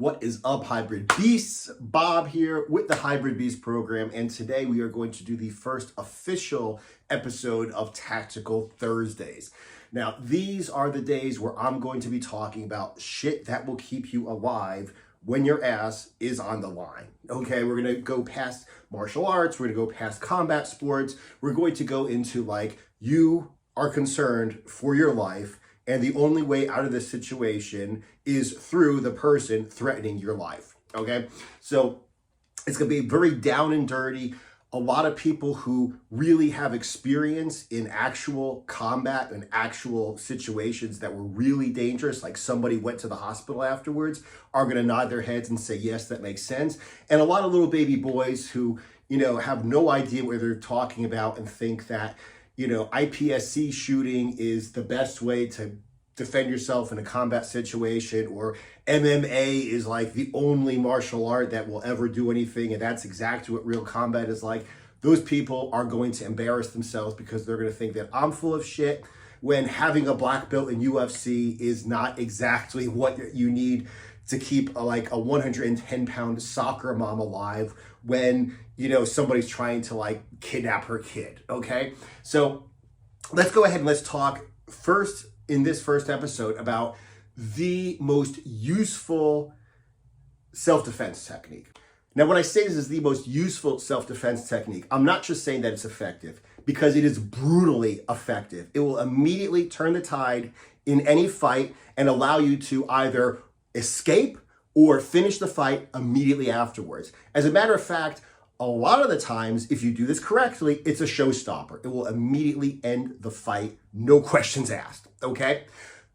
What is up, Hybrid Beasts? Bob here with the Hybrid Beast program, and today we are going to do the first official episode of Tactical Thursdays. Now, these are the days where I'm going to be talking about shit that will keep you alive when your ass is on the line. Okay, we're going to go past martial arts, we're going to go past combat sports, we're going to go into like, you are concerned for your life, and the only way out of this situation is through the person threatening your life, okay? So it's gonna be very down and dirty. A lot of people who really have experience in actual combat and actual situations that were really dangerous, like somebody went to the hospital afterwards, are gonna nod their heads and say, yes, that makes sense. And a lot of little baby boys who, have no idea what they're talking about and think that, IPSC shooting is the best way to defend yourself in a combat situation, or MMA is like the only martial art that will ever do anything, and that's exactly what real combat is like. Those people are going to embarrass themselves because they're going to think that I'm full of shit, when having a black belt in UFC is not exactly what you need to keep a 110-pound soccer mom alive when, somebody's trying to kidnap her kid, okay? So let's go ahead and let's talk first in this first episode about the most useful self-defense technique. Now, when I say this is the most useful self-defense technique, I'm not just saying that it's effective, because it is brutally effective. It will immediately turn the tide in any fight and allow you to either escape or finish the fight immediately afterwards. As a matter of fact, a lot of the times, if you do this correctly, it's a showstopper. It will immediately end the fight, no questions asked, okay?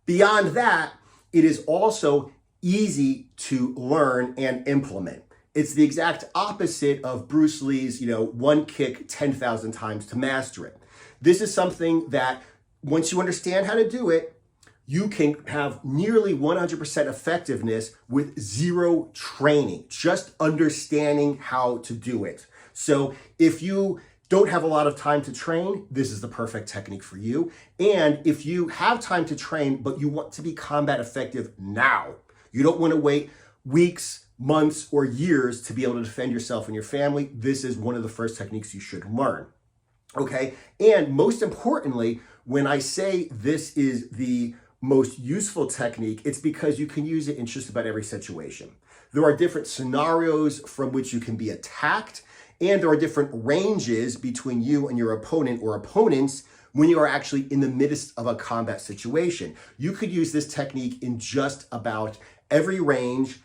Beyond that, it is also easy to learn and implement. It's the exact opposite of Bruce Lee's, one kick 10,000 times to master it. This is something that once you understand how to do it, you can have nearly 100% effectiveness with zero training, just understanding how to do it. So if you don't have a lot of time to train, this is the perfect technique for you. And if you have time to train, but you want to be combat effective now, you don't want to wait weeks, months, or years to be able to defend yourself and your family, this is one of the first techniques you should learn, okay? And most importantly, when I say this is the most useful technique, it's because you can use it in just about every situation. There are different scenarios from which you can be attacked, and there are different ranges between you and your opponent or opponents when you are actually in the midst of a combat situation. You could use this technique in just about every range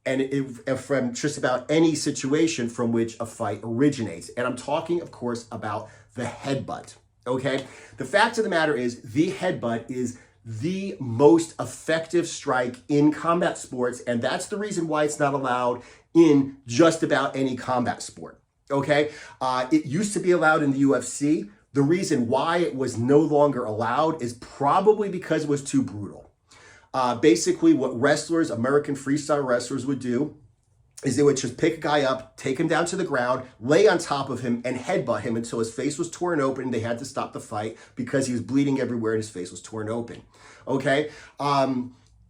and from just about any situation from which a fight originates. And I'm talking, of course, about the headbutt, okay? The fact of the matter is the headbutt is the most effective strike in combat sports, and that's the reason why it's not allowed in just about any combat sport, okay? It used to be allowed in the UFC. The reason why it was no longer allowed is probably because it was too brutal. Basically, what wrestlers, American freestyle wrestlers, would do is they would just pick a guy up, take him down to the ground, lay on top of him, and headbutt him until his face was torn open. They had to stop the fight because he was bleeding everywhere and his face was torn open, okay?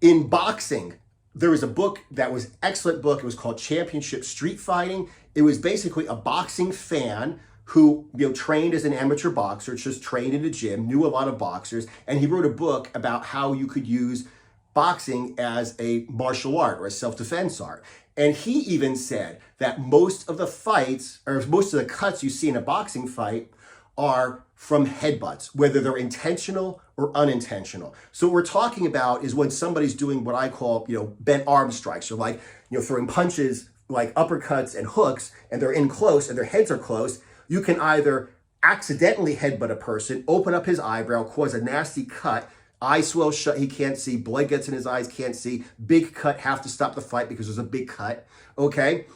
In boxing, there was a book that was an excellent book. It was called Championship Street Fighting. It was basically a boxing fan who trained as an amateur boxer, just trained in a gym, knew a lot of boxers, and he wrote a book about how you could use boxing as a martial art or a self-defense art. And he even said that most of the fights, or most of the cuts you see in a boxing fight, are from headbutts, whether they're intentional or unintentional. So what we're talking about is when somebody's doing what I call, bent arm strikes, or throwing punches, like uppercuts and hooks, and they're in close and their heads are close. You can either accidentally headbutt a person, open up his eyebrow, cause a nasty cut, eye swells shut, he can't see, blood gets in his eyes, can't see, big cut, have to stop the fight because there's a big cut, okay?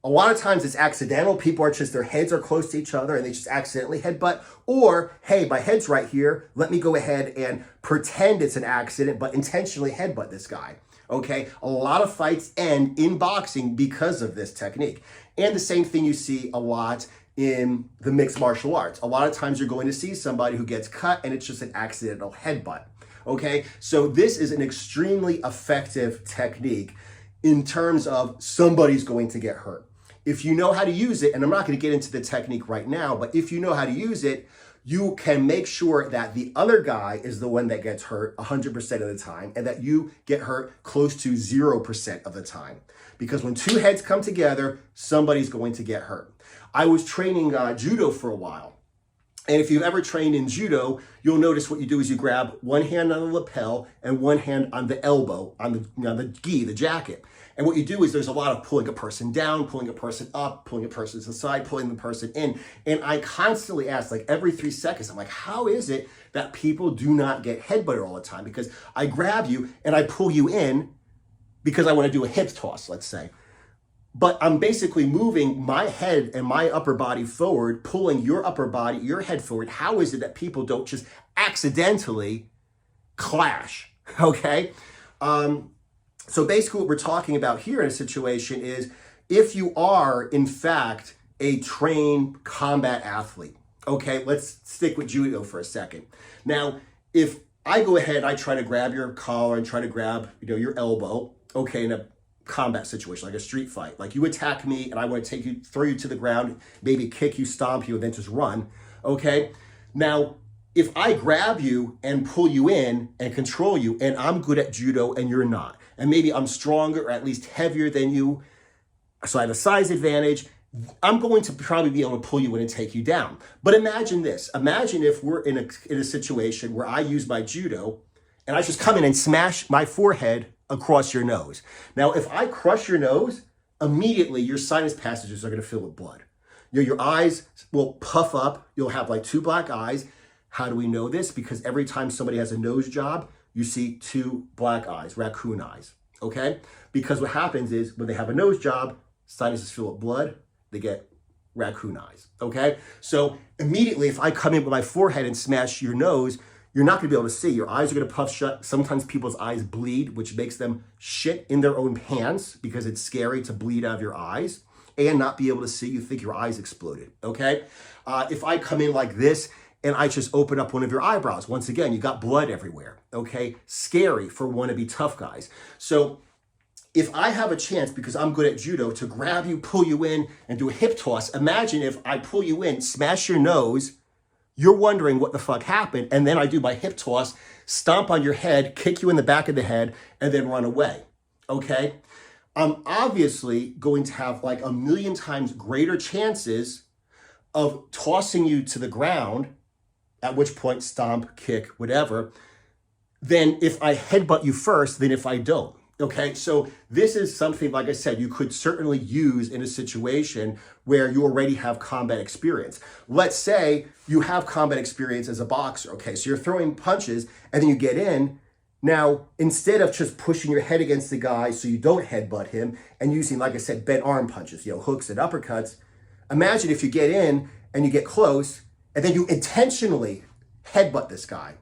A lot of times it's accidental. People are just, their heads are close to each other and they just accidentally headbutt. Or, hey, my head's right here, let me go ahead and pretend it's an accident, but intentionally headbutt this guy, okay? A lot of fights end in boxing because of this technique. And the same thing you see a lot in the mixed martial arts. A lot of times you're going to see somebody who gets cut and it's just an accidental headbutt. Okay, so this is an extremely effective technique in terms of somebody's going to get hurt. If you know how to use it, and I'm not going to get into the technique right now, but if you know how to use it, you can make sure that the other guy is the one that gets hurt 100% of the time and that you get hurt close to 0% of the time. Because when two heads come together, somebody's going to get hurt. I was training Judo for a while. And if you've ever trained in Judo, you'll notice what you do is you grab one hand on the lapel and one hand on the elbow, on the gi, the jacket. And what you do is there's a lot of pulling a person down, pulling a person up, pulling a person to the side, pulling the person in. And I constantly ask, like every 3 seconds, I'm like, how is it that people do not get headbutted all the time? Because I grab you and I pull you in because I want to do a hip toss, let's say. But I'm basically moving my head and my upper body forward, pulling your upper body, your head forward. How is it that people don't just accidentally clash? Okay? So basically what we're talking about here in a situation is if you are, in fact, a trained combat athlete. Okay, let's stick with Judo for a second. Now, if I go ahead, I try to grab your collar and try to grab, your elbow, okay, in a combat situation, like a street fight. Like you attack me and I want to take you, throw you to the ground, maybe kick you, stomp you, and then just run, okay? Now, if I grab you and pull you in and control you, and I'm good at Judo and you're not, and maybe I'm stronger or at least heavier than you, so I have a size advantage, I'm going to probably be able to pull you in and take you down. But imagine this. Imagine if we're in a situation where I use my Judo and I just come in and smash my forehead across your nose. Now, if I crush your nose, immediately your sinus passages are going to fill with blood. Your eyes will puff up. You'll have like 2 black eyes. How do we know this? Because every time somebody has a nose job, you see 2 black eyes, raccoon eyes, okay? Because what happens is when they have a nose job, sinuses fill with blood, they get raccoon eyes, okay? So immediately if I come in with my forehead and smash your nose, you're not gonna be able to see. Your eyes are gonna puff shut. Sometimes people's eyes bleed, which makes them shit in their own pants because it's scary to bleed out of your eyes and not be able to see. You think your eyes exploded, okay? If I come in like this and I just open up one of your eyebrows, once again, you got blood everywhere, okay? Scary for wannabe tough guys. So if I have a chance, because I'm good at Judo, to grab you, pull you in, and do a hip toss, imagine if I pull you in, smash your nose, you're wondering what the fuck happened, and then I do my hip toss, stomp on your head, kick you in the back of the head, and then run away, okay? I'm obviously going to have like 1,000,000 times greater chances of tossing you to the ground, at which point stomp, kick, whatever, than if I headbutt you first than if I don't. Okay, so this is something, like I said, you could certainly use in a situation where you already have combat experience. Let's say you have combat experience as a boxer, okay? So you're throwing punches and then you get in. Now, instead of just pushing your head against the guy so you don't headbutt him and using, like I said, bent arm punches, hooks and uppercuts, imagine if you get in and you get close and then you intentionally headbutt this guy.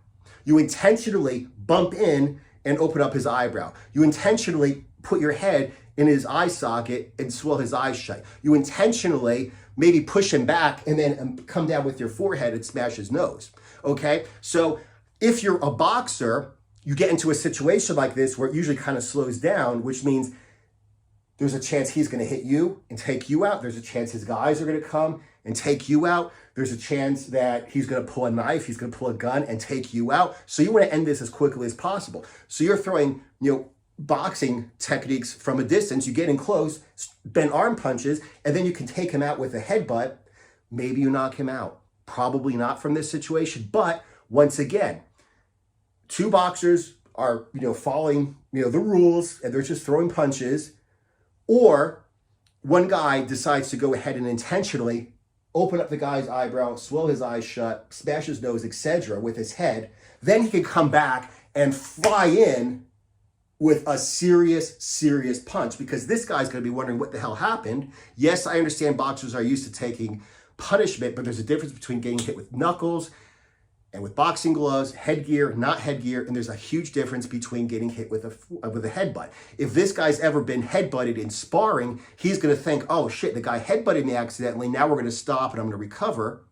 You intentionally bump in and open up his eyebrow. You intentionally put your head in his eye socket and swell his eyes shut. You intentionally maybe push him back and then come down with your forehead and smash his nose, okay? So if you're a boxer, you get into a situation like this where it usually kind of slows down, which means there's a chance he's gonna hit you and take you out. There's a chance his guys are gonna come and take you out. There's a chance that he's gonna pull a knife, he's gonna pull a gun and take you out. So you wanna end this as quickly as possible. So you're throwing, boxing techniques from a distance, you get in close, bend arm punches, and then you can take him out with a headbutt. Maybe you knock him out. Probably not from this situation, but once again, 2 boxers are, following, the rules and they're just throwing punches, or one guy decides to go ahead and intentionally open up the guy's eyebrow, swell his eyes shut, smash his nose, etc. with his head, then he can come back and fly in with a serious, serious punch, because this guy's going to be wondering what the hell happened. Yes, I understand boxers are used to taking punishment, but there's a difference between getting hit with knuckles and with boxing gloves, headgear, not headgear, and there's a huge difference between getting hit with a headbutt. If this guy's ever been headbutted in sparring, he's going to think, oh shit, the guy headbutted me accidentally, now we're going to stop and I'm going to recover.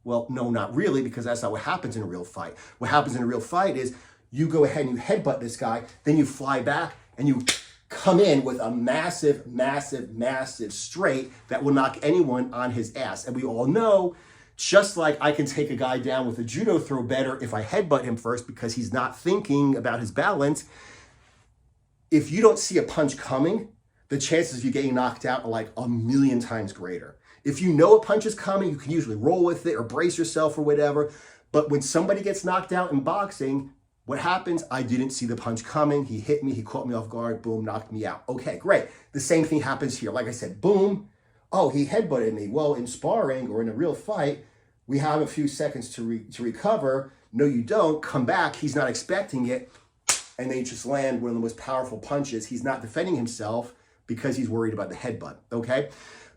Well, no, not really, because that's not what happens in a real fight. What happens in a real fight is you go ahead and you headbutt this guy, then you fly back and you come in with a massive, massive, massive straight that will knock anyone on his ass. And we all know, just like I can take a guy down with a judo throw better if I headbutt him first because he's not thinking about his balance, if you don't see a punch coming, the chances of you getting knocked out are like a million times greater. If you know a punch is coming, you can usually roll with it or brace yourself or whatever. But when somebody gets knocked out in boxing, what happens? I didn't see the punch coming. He hit me. He caught me off guard. Boom, knocked me out. Okay, great. The same thing happens here. Like I said, boom. Oh, he headbutted me. Well, in sparring or in a real fight, we have a few seconds to recover. No, you don't. Come back. He's not expecting it. And then you just land one of the most powerful punches. He's not defending himself because he's worried about the headbutt, okay?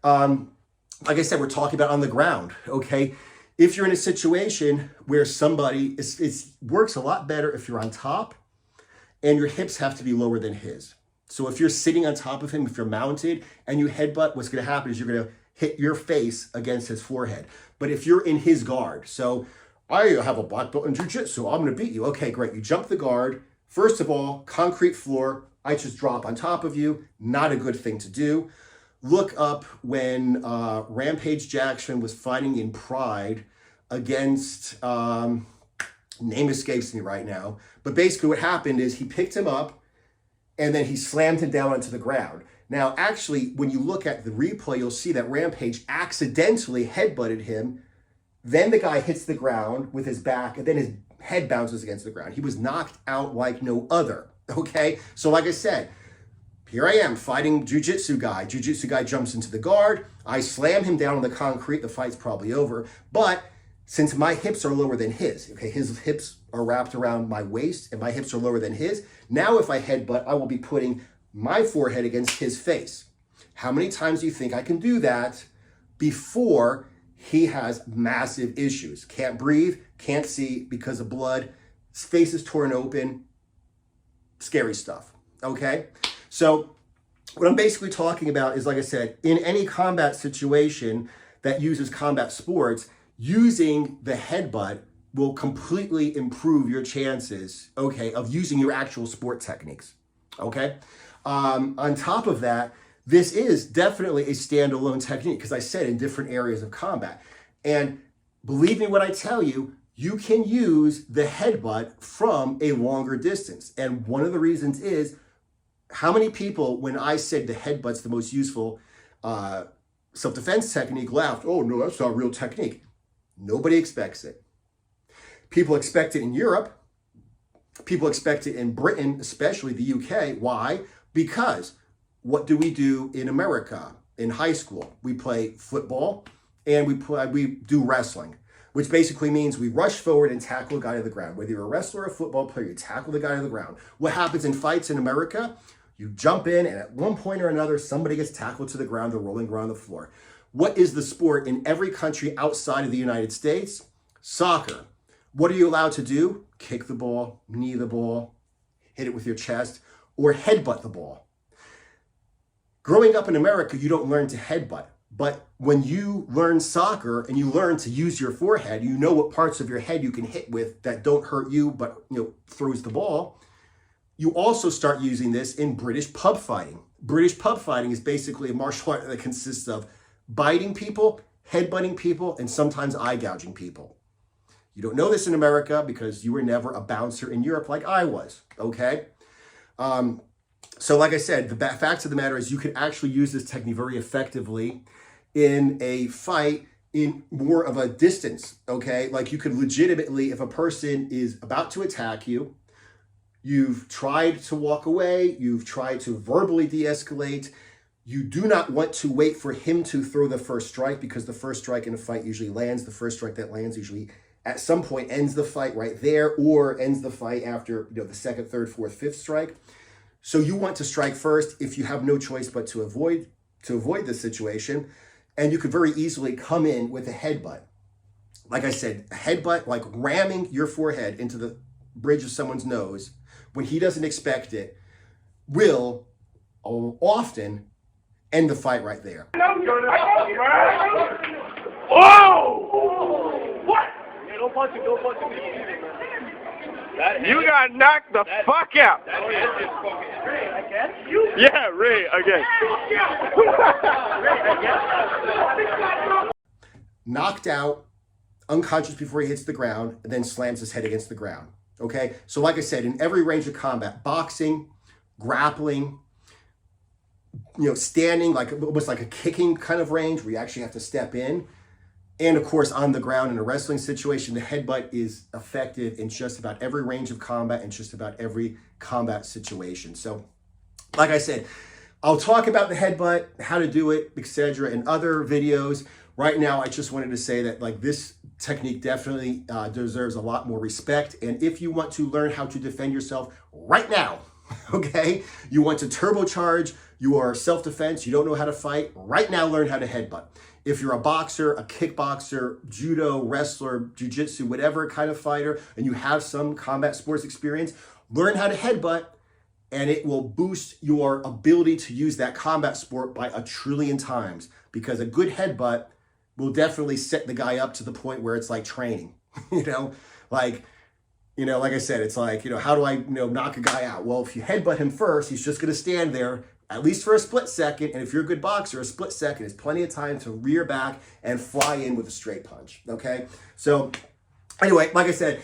Like I said, we're talking about on the ground, okay? If you're in a situation where somebody, it works a lot better if you're on top and your hips have to be lower than his. So if you're sitting on top of him, if you're mounted and you headbutt, what's gonna happen is you're gonna hit your face against his forehead. But if you're in his guard, so I have a black belt in jiu-jitsu, I'm gonna beat you. Okay, great, you jump the guard. First of all, concrete floor, I just drop on top of you, not a good thing to do. Look up when Rampage Jackson was fighting in Pride against, name escapes me right now, but basically what happened is he picked him up and then he slammed him down onto the ground. Now, actually, when you look at the replay, you'll see that Rampage accidentally headbutted him. Then the guy hits the ground with his back and then his head bounces against the ground. He was knocked out like no other, okay? So like I said, here I am fighting jiu-jitsu guy. Jiu-jitsu guy jumps into the guard. I slam him down on the concrete. The fight's probably over. But since my hips are lower than his, okay, his hips are wrapped around my waist and my hips are lower than his, now if I headbutt, I will be putting my forehead against his face. How many times do you think I can do that before he has massive issues? Can't breathe, can't see because of blood, his face is torn open, scary stuff, okay? So what I'm basically talking about is, like I said, in any combat situation that uses combat sports, using the headbutt will completely improve your chances, okay, of using your actual sport techniques, okay? On top of that, this is definitely a standalone technique because I said in different areas of combat. And believe me when I tell you, you can use the headbutt from a longer distance. And one of the reasons is, how many people, when I said the headbutt's the most useful self-defense technique, laughed, oh no, that's not a real technique. Nobody expects it. People expect it in Europe. People expect it in Britain, especially the UK. Why? Because what do we do in America in high school? We play football and we do wrestling, which basically means we rush forward and tackle a guy to the ground. Whether you're a wrestler or a football player, you tackle the guy to the ground. What happens in fights in America? You jump in and at one point or another, somebody gets tackled to the ground or rolling around the floor. What is the sport in every country outside of the United States? Soccer. What are you allowed to do? Kick the ball, knee the ball, hit it with your chest, or headbutt the ball. Growing up in America, you don't learn to headbutt. But when you learn soccer and you learn to use your forehead, you know what parts of your head you can hit with that don't hurt you, but throws the ball. You also start using this in British pub fighting. British pub fighting is basically a martial art that consists of biting people, headbutting people, and sometimes eye gouging people. You don't know this in America because you were never a bouncer in Europe like I was, okay? So like I said, the fact of the matter is you can actually use this technique very effectively in a fight in more of a distance, okay? Like you could legitimately, if a person is about to attack you, you've tried to walk away, you've tried to verbally de-escalate, you do not want to wait for him to throw the first strike because the first strike in a fight usually lands. The first strike that lands usually at some point ends the fight right there or ends the fight after the second, third, fourth, fifth strike. So you want to strike first if you have no choice but to avoid this situation. And you could very easily come in with a headbutt. Like I said, a headbutt, like ramming your forehead into the bridge of someone's nose when he doesn't expect it, will often end the fight right there. Oh! What? Yeah, don't punch him, don't punch him. You got knocked the fuck out. Yeah, Ray, again. Knocked out, unconscious before he hits the ground, and then slams his head against the ground. Okay? So like I said, in every range of combat, boxing, grappling, standing, like almost like a kicking kind of range where you actually have to step in. And of course, on the ground in a wrestling situation, the headbutt is effective in just about every range of combat and just about every combat situation. So, like I said, I'll talk about the headbutt, how to do it, etc., in other videos. Right now, I just wanted to say that like this technique definitely deserves a lot more respect. And if you want to learn how to defend yourself right now, okay, you want to turbocharge your self-defense, you don't know how to fight, right now learn how to headbutt. If you're a boxer, a kickboxer, judo, wrestler, jiu-jitsu, whatever kind of fighter, and you have some combat sports experience, learn how to headbutt, and it will boost your ability to use that combat sport by 1,000,000,000,000 times, because a good headbutt will definitely set the guy up to the point where it's like training, like I said, it's like, how do I, knock a guy out? Well, if you headbutt him first, he's just going to stand there at least for a split second. And if you're a good boxer, a split second is plenty of time to rear back and fly in with a straight punch. Okay. So anyway, like I said,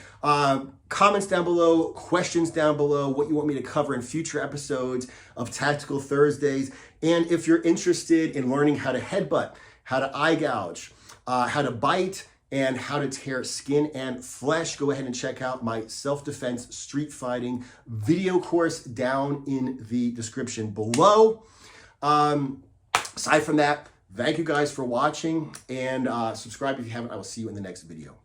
comments down below, questions down below, what you want me to cover in future episodes of Tactical Thursdays. And if you're interested in learning how to headbutt, how to eye gouge, how to bite, and how to tear skin and flesh, go ahead and check out my self-defense street fighting video course down in the description below. Aside from that, thank you guys for watching, and subscribe if you haven't. I will see you in the next video.